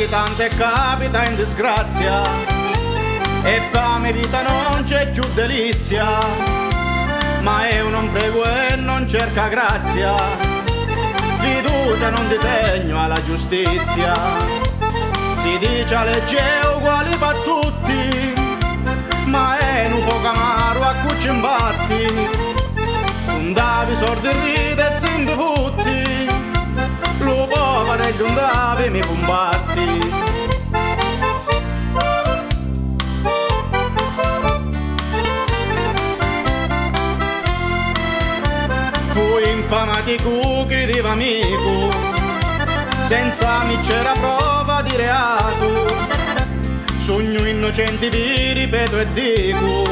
tante capita in disgrazia, e fame vita non c'è più delizia, ma io non prego e non cerca grazia, fiducia non ti tegno alla giustizia. Si dice a legge uguali per tutti, ma è un po' amaro a cui ci imbatti, un davi sordi ride e si indevutti, lo povero e un davi mi combatti. Fui infamati cu credeva amico, senza mi c'era prova di reato, sogno innocenti vi ripeto e dico,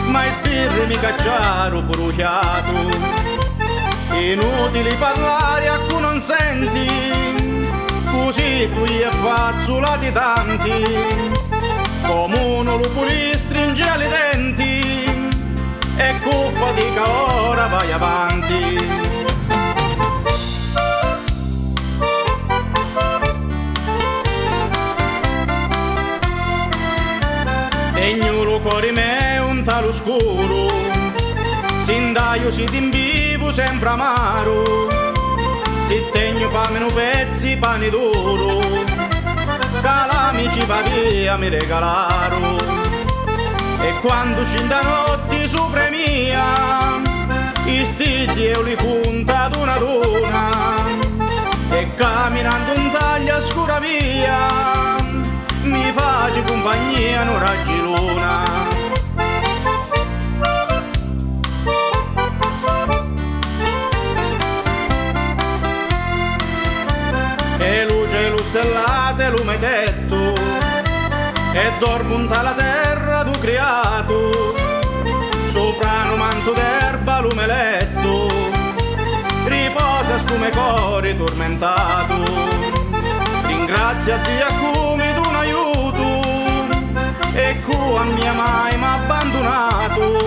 ma i stirri mi cacciaro bruciato. Inutili parlare a cui non senti, così tu e fazzolati tanti, come uno lupo li stringe ai denti, e con fatica ora vai avanti. E ignulo cuore me è un talo scuro, sin daio si t'invivo sempre amaro, si tegno fame no pezzi pane d'oro, che l'amici va via mi regalaro. E quando scinda notti sopra mia, i stigli io li punta ad una, e camminando un taglio scura via, mi face compagnia non raggi luna. E luce lo stellate lume tetto, e dormunta la terra tu creato, sopra un manto d'erba lume letto, riposa stume cuore tormentato. Ringrazia Dio a cui mi do un aiuto, e cu a mia mai m'ha abbandonato,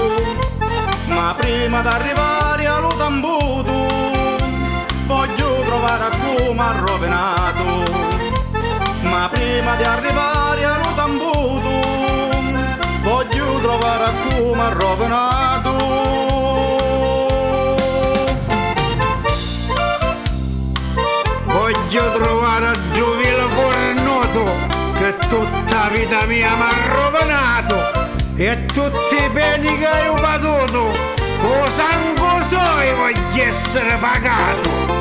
ma prima d'arrivare allo tambuto voglio trovare a cui m'ha rovinato. Ma prima di arrivare allo tambuto voglio trovare a cui m'ha rovinato. Voglio trovare a Giovile Cornuto, che tutta la vita mia m'ha rovinato, e tutti i beni che ho battuto con sangue suoi voglio essere pagato.